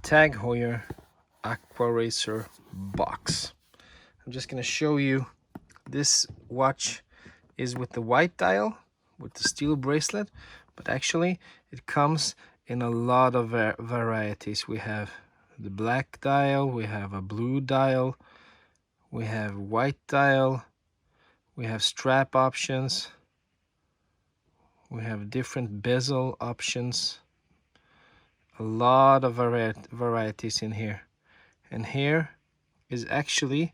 Tag Heuer Aquaracer box. I'm just going to show you this watch is with the white dial with the steel bracelet, but actually it comes in a lot of varieties. We have the black dial, we have a blue dial, we have white dial, we have strap options, we have different bezel options, a lot of varieties in here. And here is actually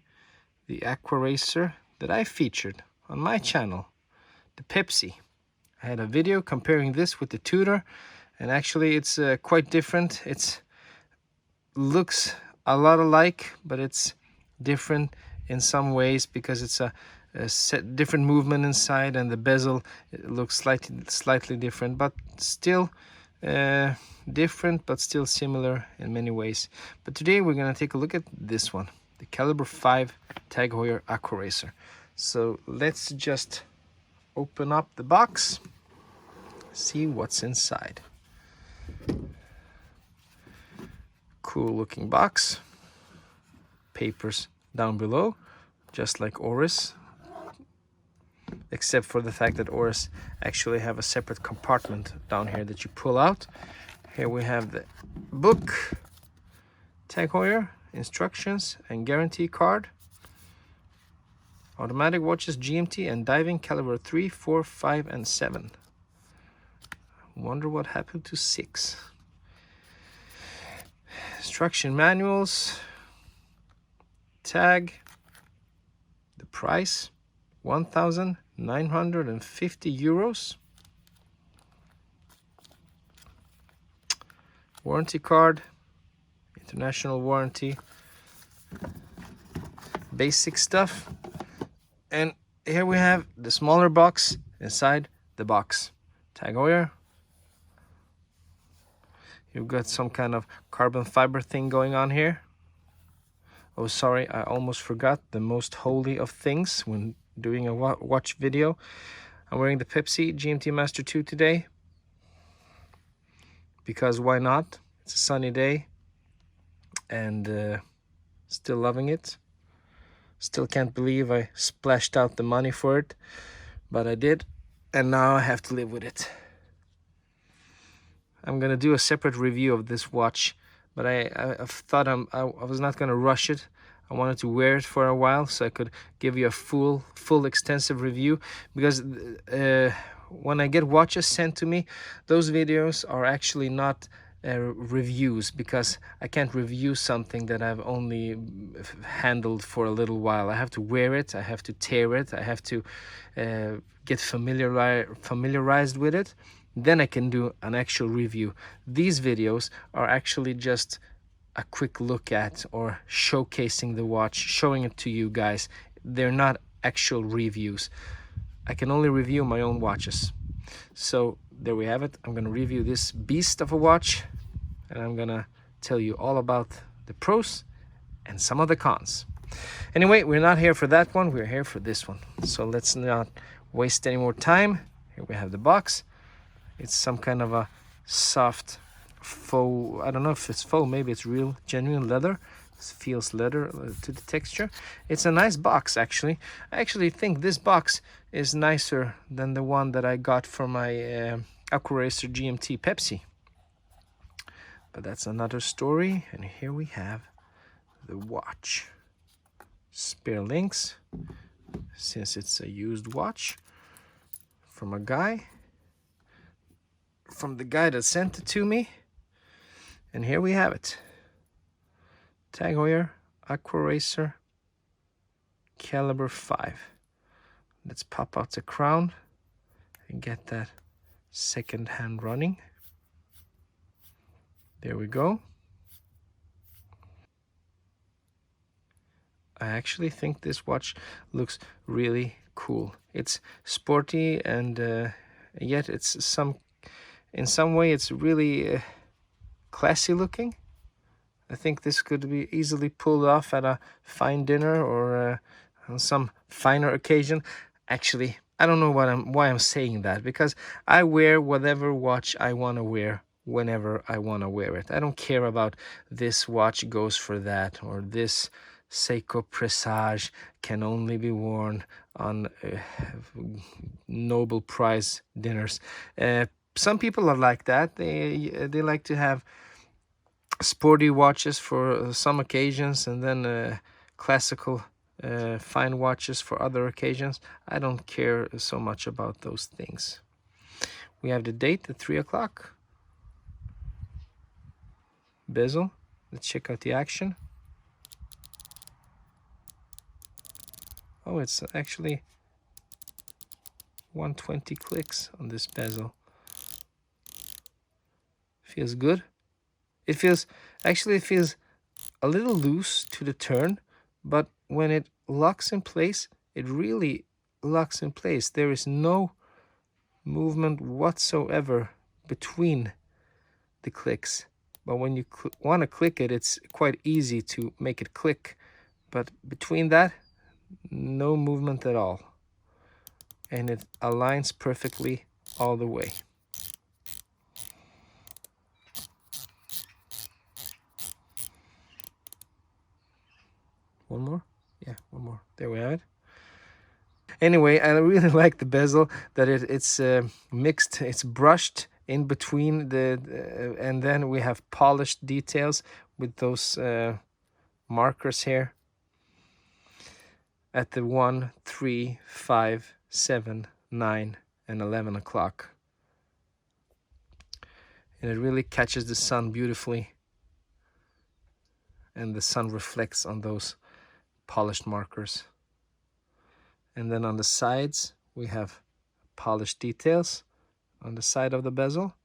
the Aquaracer that I featured on my channel, the Pepsi. I had a video comparing this with the Tudor, and actually it's quite different. It looks a lot alike, but it's different in some ways because it's a different movement inside, and the bezel looks slightly different, but still different, but still similar in many ways. But today we're going to take a look at this one, the caliber 5 Tag Heuer Aquaracer. So let's just open up the box, see what's inside. Cool looking box, papers down below, just like Oris, except for the fact that Oris actually have a separate compartment down here that you pull out. Here we have the book, Tag Heuer, instructions and guarantee card. Automatic watches, GMT and diving, caliber 3, 4, 5 and 7. Wonder what happened to 6. Instruction manuals, tag, the price 1,950 euros. Warranty card, international warranty, basic stuff. And here we have the smaller box inside the box. Tag Heuer. You've got some kind of carbon fiber thing going on here. Oh, sorry, I almost forgot the most holy of things when doing a watch video. I'm wearing the Pepsi GMT Master 2 today, because why not? It's a sunny day and still loving it. Still can't believe I splashed out the money for it, but I did, and now I have to live with it. I'm gonna do a separate review of this watch, but I thought I was not gonna rush it. I wanted to wear it for a while so I could give you a full extensive review, because when I get watches sent to me, those videos are actually not reviews, because I can't review something that I've only handled for a little while. I have to wear it, I have to tear it, I have to get familiarized with it. Then I can do an actual review. These videos are actually just a quick look at or showcasing the watch, showing it to you guys. They're not actual reviews. I can only review my own watches. So there we have it. I'm gonna review this beast of a watch, and I'm gonna tell you all about the pros and some of the cons. Anyway, we're not here for that one, we're here for this one. So let's not waste any more time. Here we have the box. It's some kind of a soft faux, I don't know if it's faux, maybe it's real genuine leather. It feels leather to the texture. It's a nice box actually. I actually think this box is nicer than the one that I got for my Aquaracer GMT Pepsi. But that's another story. And here we have the watch. Spare links, since it's a used watch from a guy. From the guy that sent it to me. And here we have it. Tag Heuer Aquaracer caliber 5. Let's pop out the crown and get that second hand running. There we go. I actually think this watch looks really cool. It's sporty, and yet it's in some way it's really classy looking. I think this could be easily pulled off at a fine dinner or on some finer occasion. Actually, I don't know why I'm saying that, because I wear whatever watch I want to wear whenever I want to wear it. I don't care about this watch goes for that, or this Seiko Presage can only be worn on Nobel Prize dinners. Some people are like that. They like to have sporty watches for some occasions, and then classical fine watches for other occasions. I don't care so much about those things. We have the date at 3 o'clock. Bezel. Let's check out the action. Oh, it's actually 120 clicks on this bezel. Feels good. It feels a little loose to the turn, but when it locks in place, it really locks in place. There is no movement whatsoever between the clicks. But when you want to click it, it's quite easy to make it click. But between that, no movement at all. And it aligns perfectly all the way. One more? Yeah, one more. There we have it. Anyway, I really like the bezel, that it's mixed, it's brushed in between and then we have polished details with those markers here at the 1, 3, 5, 7, 9, and 11 o'clock. And it really catches the sun beautifully, and the sun reflects on those polished markers. And then on the sides we have polished details on the side of the bezel,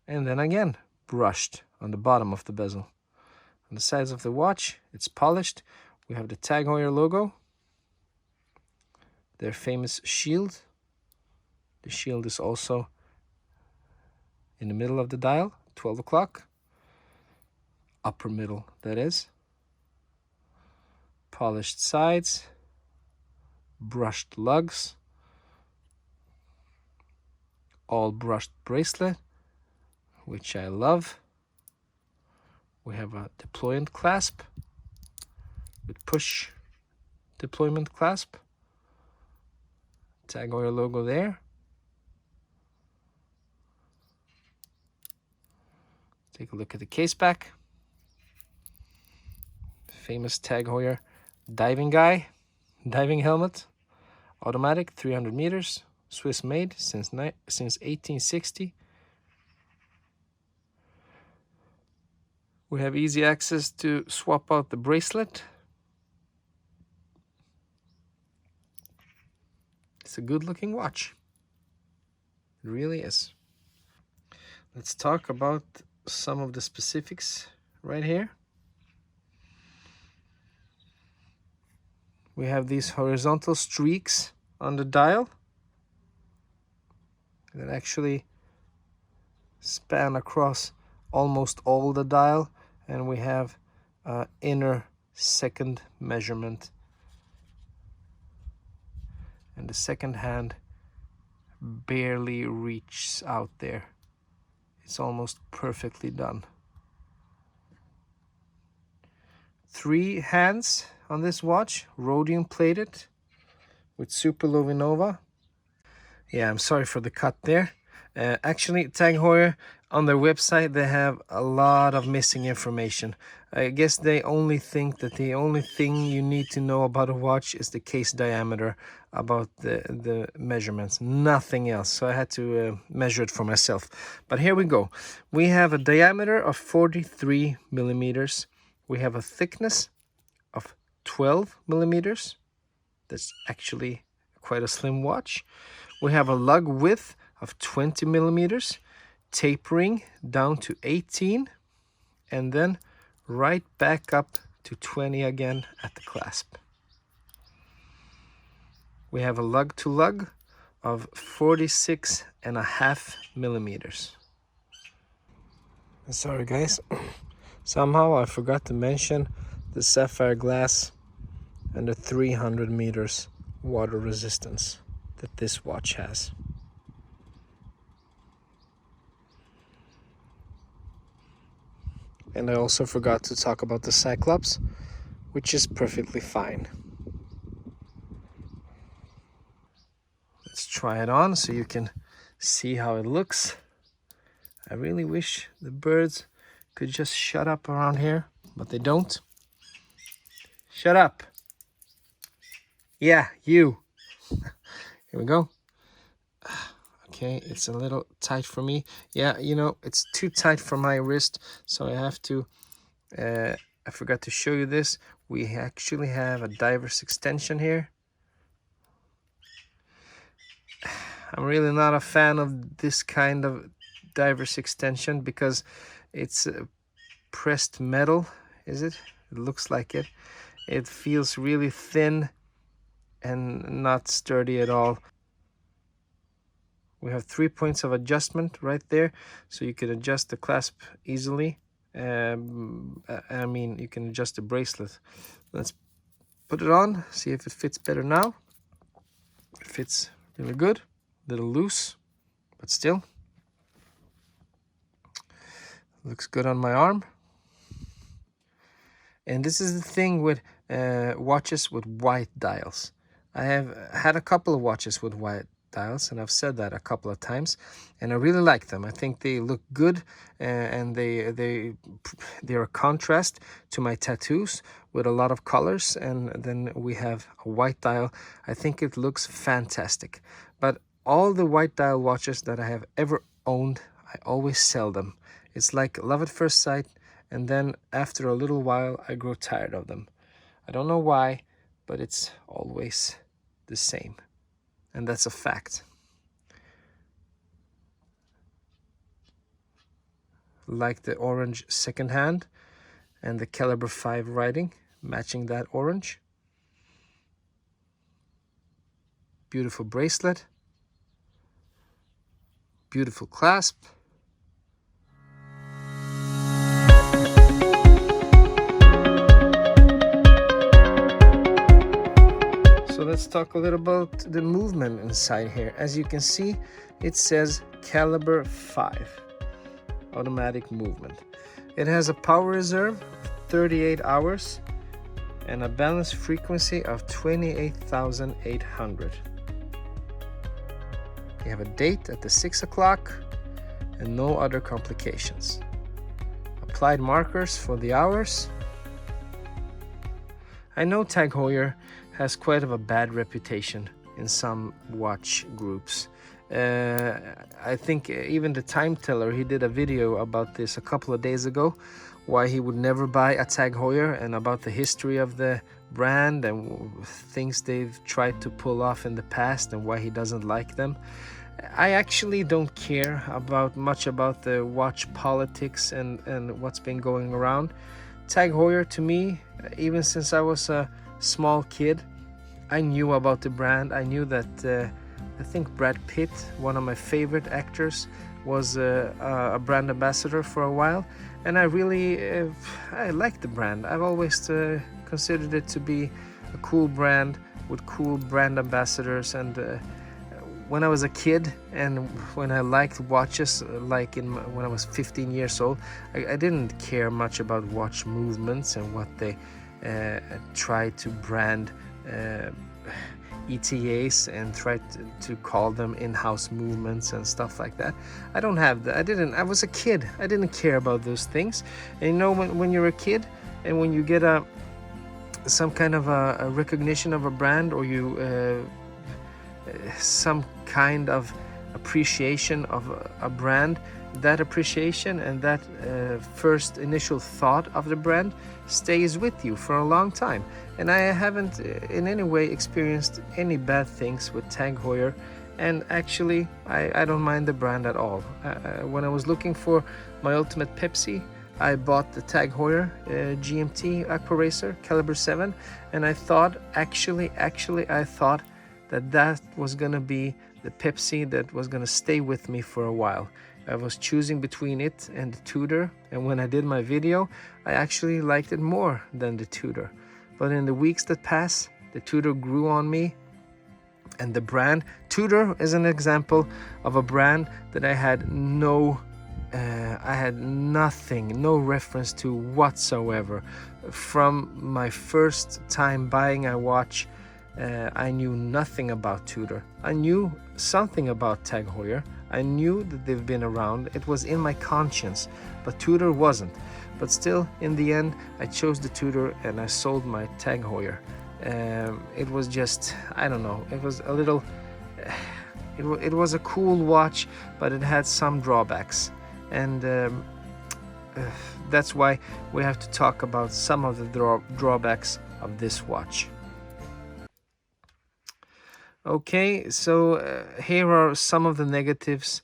and then again brushed on the bottom of the bezel. On the sides of the watch, it's polished. We have the Tag Heuer logo, their famous shield. The shield is also in the middle of the dial, 12 o'clock. Upper middle, that is. Polished sides, brushed lugs, all brushed bracelet, which I love. We have a deployment clasp with push deployment clasp. Tag Heuer logo there. Take a look at the case back. Famous Tag Heuer diving helmet, automatic, 300 meters, Swiss made since 1860. We have easy access to swap out the bracelet. It's a good looking watch. It really is. Let's talk about some of the specifics right here. We have these horizontal streaks on the dial that actually span across almost all the dial, and we have inner second measurement, and the second hand barely reaches out there. It's almost perfectly done. 3 hands on this watch, rhodium plated with Super Lovinova. Yeah, I'm sorry for the cut there. Actually, Tag Heuer, on their website, they have a lot of missing information. I guess they only think that the only thing you need to know about a watch is the case diameter, about the measurements, nothing else. So I had to measure it for myself. But here we go. We have a diameter of 43 millimeters. We have a thickness of 12 millimeters. That's actually quite a slim watch. We have a lug width of 20 millimeters, tapering down to 18, and then right back up to 20 again at the clasp. We have a lug to lug of 46.5 millimeters. Sorry guys, somehow I forgot to mention the sapphire glass and the 300 meters water resistance that this watch has. And I also forgot to talk about the Cyclops, which is perfectly fine. Let's try it on so you can see how it looks. I really wish the birds could just shut up around here, but they don't. Shut up. Yeah, you. Here we go. Okay, it's a little tight for me. Yeah, you know, it's too tight for my wrist, so I have to, I forgot to show you this. We actually have a diver's extension here. I'm really not a fan of this kind of diver's extension because it's pressed metal, is it? It looks like it. It feels really thin and not sturdy at all. We have 3 points of adjustment right there, so you can adjust the clasp easily. I mean, you can adjust the bracelet. Let's put it on, see if it fits better now. It fits really good, a little loose, but still. Looks good on my arm. And this is the thing with watches with white dials. I have had a couple of watches with white dials, and I've said that a couple of times, and I really like them. I think they look good, and they're a contrast to my tattoos with a lot of colors. And then we have a white dial. I think it looks fantastic. But all the white dial watches that I have ever owned, I always sell them. It's like love at first sight, and then after a little while I grow tired of them. I don't know why, but it's always the same. And that's a fact. Like the orange second hand and the caliber 5 writing, matching that orange. Beautiful bracelet. Beautiful clasp. So let's talk a little about the movement inside here. As you can see, it says caliber 5, automatic movement. It has a power reserve of 38 hours and a balance frequency of 28,800. You have a date at the 6 o'clock and no other complications. Applied markers for the hours. I know Tag Heuer has quite of a bad reputation in some watch groups. I think even the time teller, he did a video about this a couple of days ago, why he would never buy a Tag Heuer, and about the history of the brand and things they've tried to pull off in the past and why he doesn't like them. I actually don't care much about the watch politics and what's been going around. Tag Heuer, to me, even since I was a small kid, I knew about the brand. I knew that I think Brad Pitt, one of my favorite actors, was a brand ambassador for a while, and I really I like the brand. I've always considered it to be a cool brand with cool brand ambassadors. And when I was a kid and when I liked watches, like when I was 15 years old, I didn't care much about watch movements and what they tried to brand ETAs and tried to call them in-house movements and stuff like that. I don't have that. I was a kid. I didn't care about those things. And you know, when you're a kid and when you get some kind of a recognition of a brand, or you some kind of appreciation of a brand, that appreciation and that first initial thought of the brand stays with you for a long time. And I haven't in any way experienced any bad things with Tag Heuer, and actually I don't mind the brand at all. When I was looking for my ultimate Pepsi, I bought the Tag Heuer GMT Aquaracer caliber 7, and I thought actually I thought that was gonna be the Pepsi that was gonna stay with me for a while. I was choosing between it and the Tudor, and when I did my video, I actually liked it more than the Tudor. But in the weeks that passed, the Tudor grew on me, and the brand Tudor is an example of a brand that I had no I had nothing, no reference to whatsoever. From my first time buying a watch, I knew nothing about Tudor. I knew something about Tag Heuer. I knew that they've been around. It was in my conscience, but Tudor wasn't. But still, in the end, I chose the Tudor and I sold my Tag Heuer. It was just, I don't know, it was a little, it was a cool watch, but it had some drawbacks. And that's why we have to talk about some of the drawbacks of this watch. Okay, so here are some of the negatives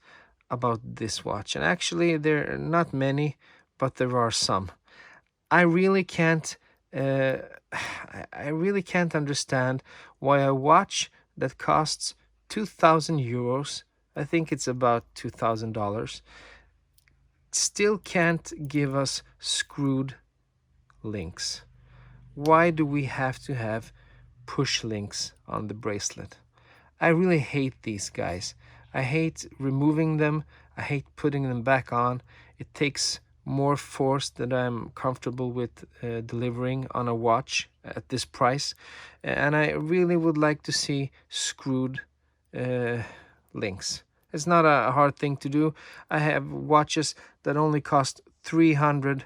about this watch, and actually there are not many, but there are some. I really can't I really can't understand why a watch that costs 2,000 euros, I think it's about $2,000, still can't give us screwed links. Why do we have to have push links on the bracelet? I really hate these guys. I hate removing them. I hate putting them back on. It takes more force than I'm comfortable with delivering on a watch at this price. And I really would like to see screwed links. It's not a hard thing to do. I have watches that only cost $300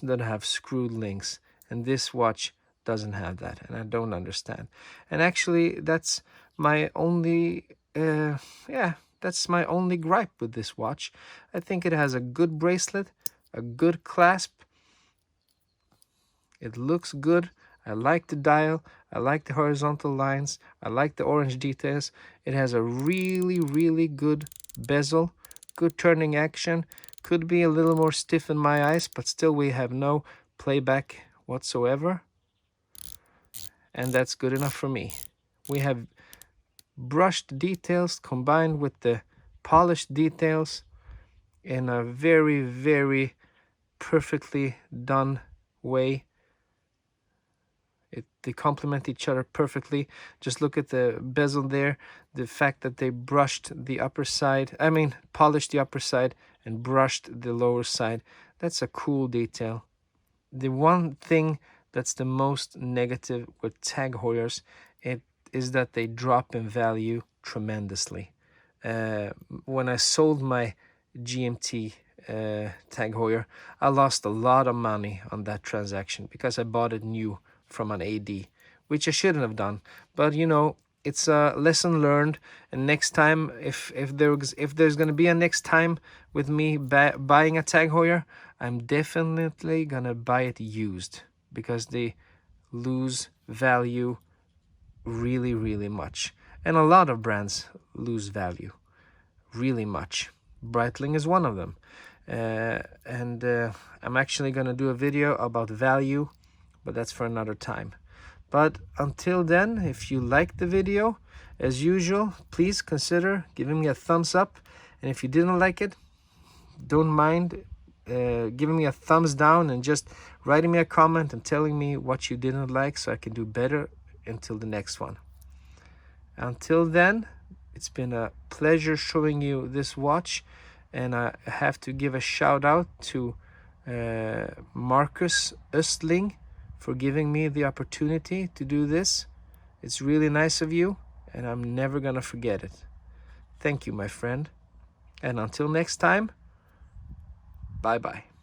that have screwed links, and this watch doesn't have that, and I don't understand. And actually, that's my only that's my only gripe with this watch. I think it has a good bracelet, a good clasp. It looks good. I like the dial. I like the horizontal lines. I like the orange details. It has a really, really good bezel, good turning action. Could be a little more stiff in my eyes, but still we have no playback whatsoever. And that's good enough for me. We have brushed details combined with the polished details in a very, very perfectly done way. They complement each other perfectly. Just look at the bezel there. The fact that they brushed the upper side, polished the upper side and brushed the lower side. That's a cool detail. The one thing that's the most negative with Tag Heuers, it is that they drop in value tremendously. When I sold my GMT Tag Heuer, I lost a lot of money on that transaction because I bought it new from an AD, which I shouldn't have done. But you know, it's a lesson learned, and next time, if there's going to be a next time with me buying a Tag Heuer, I'm definitely gonna buy it used, because they lose value really, really much, and a lot of brands lose value really much. Breitling is one of them, and I'm actually gonna do a video about value, but that's for another time. But until then, if you liked the video, as usual, please consider giving me a thumbs up, and if you didn't like it, don't mind giving me a thumbs down and just writing me a comment and telling me what you didn't like so I can do better until the next one. Until then, it's been a pleasure showing you this watch, and I have to give a shout out to Marcus Östling for giving me the opportunity to do this. It's really nice of you, and I'm never gonna forget it. Thank you, my friend. And until next time, bye-bye.